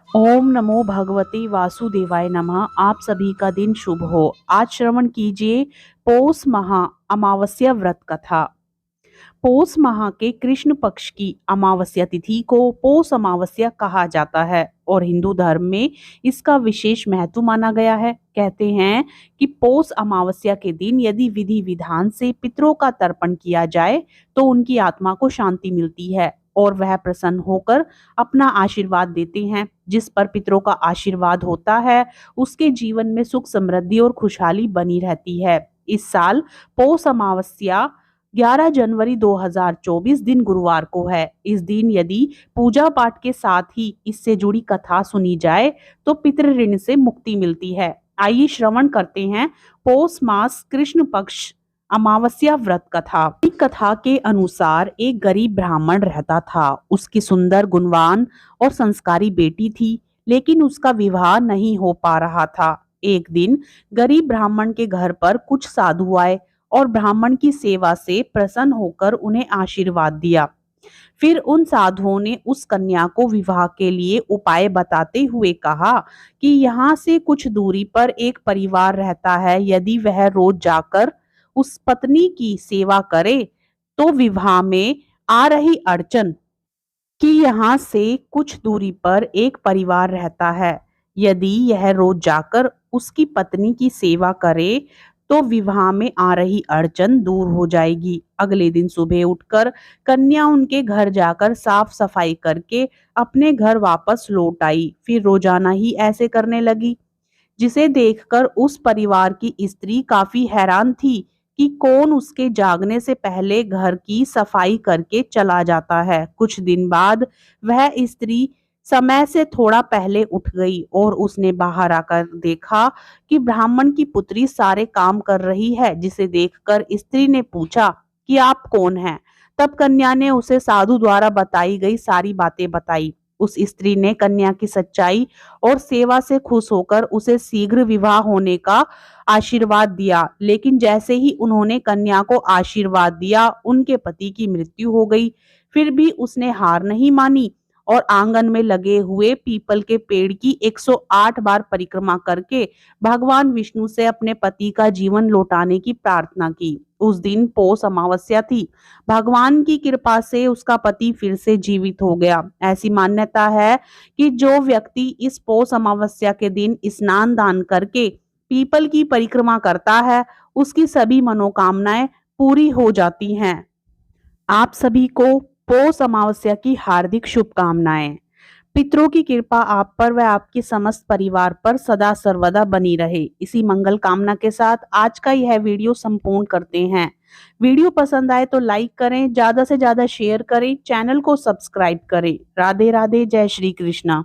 ओम नमो भगवते वासुदेवाय नमः। आप सभी का दिन शुभ हो। आज श्रवण कीजिए पौष माह अमावस्या व्रत कथा। पौष माह के कृष्ण पक्ष की अमावस्या तिथि को पौष अमावस्या कहा जाता है और हिंदू धर्म में इसका विशेष महत्व माना गया है। कहते हैं कि पौष अमावस्या के दिन यदि विधि विधान से पितरों का तर्पण किया जाए तो उनकी आत्मा को शांति मिलती है और वह प्रसन्न होकर अपना आशीर्वाद देते हैं। जिस पर पितरों का आशीर्वाद होता है उसके जीवन में सुख समृद्धि और खुशहाली बनी रहती है। इस साल पौष अमावस्या 11 जनवरी 2024 दिन गुरुवार को है। इस दिन यदि पूजा पाठ के साथ ही इससे जुड़ी कथा सुनी जाए तो पितृ ऋण से मुक्ति मिलती है। आइए श्रवण करते हैं पौष मास कृष्ण पक्ष अमावस्या व्रत कथा। इस कथा के अनुसार एक गरीब ब्राह्मण रहता था। उसकी सुंदर, गुणवान और संस्कारी बेटी थी, लेकिन उसका विवाह नहीं हो पा रहा था। एक दिन गरीब ब्राह्मण के घर पर कुछ साधु आए और ब्राह्मण की सेवा से प्रसन्न होकर उन्हें आशीर्वाद दिया। फिर उन साधुओं ने उस कन्या को विवाह के लिए उपाय बताते हुए कहा कि यहाँ से कुछ दूरी पर एक परिवार रहता है। यदि वह रोज जाकर उस पत्नी की सेवा करे तो विवाह में आ रही अड़चन कि यहाँ से कुछ दूरी पर एक परिवार रहता है। यदि यह रोज जाकर उसकी पत्नी की सेवा करे तो विवाह में आ रही अड़चन दूर हो जाएगी। अगले दिन सुबह उठकर कन्या उनके घर जाकर साफ सफाई करके अपने घर वापस लौट आई। फिर रोजाना ही ऐसे करने लगी, जिसे देखकर उस परिवार की स्त्री काफी हैरान थी कि कौन उसके जागने से पहले घर की सफाई करके चला जाता है। कुछ दिन बाद वह स्त्री समय से थोड़ा पहले उठ गई और उसने बाहर आकर देखा कि ब्राह्मण की पुत्री सारे काम कर रही है, जिसे देखकर स्त्री ने पूछा कि आप कौन हैं। तब कन्या ने उसे साधु द्वारा बताई गई सारी बातें बताई। उस स्त्री ने कन्या की सच्चाई और सेवा से खुश होकर उसे शीघ्र विवाह होने का आशीर्वाद दिया। लेकिन जैसे ही उन्होंने कन्या को आशीर्वाद दिया, उनके पति की मृत्यु हो गई। फिर भी उसने हार नहीं मानी और आंगन में लगे हुए पीपल के पेड़ की 108 बार परिक्रमा करके भगवान विष्णु से अपने पति का जीवन लौटाने की प्रार्थना की। उस दिन पौष अमावस्या थी। भगवान की कृपा से उसका पति फिर से जीवित हो गया। ऐसी मान्यता है कि जो व्यक्ति इस पौष अमावस्या के दिन स्नान दान करके पीपल की परिक्रमा करता है, उसकी सभी मनोकामनाएं पूरी हो जाती हैं। आप सभी को पौष अमावस्या की हार्दिक शुभकामनाएं। पितरों की कृपा आप पर व आपके समस्त परिवार पर सदा सर्वदा बनी रहे। इसी मंगल कामना के साथ आज का यह वीडियो संपूर्ण करते हैं। वीडियो पसंद आए तो लाइक करें, ज्यादा से ज्यादा शेयर करें, चैनल को सब्सक्राइब करें। राधे राधे, जय श्री कृष्णा।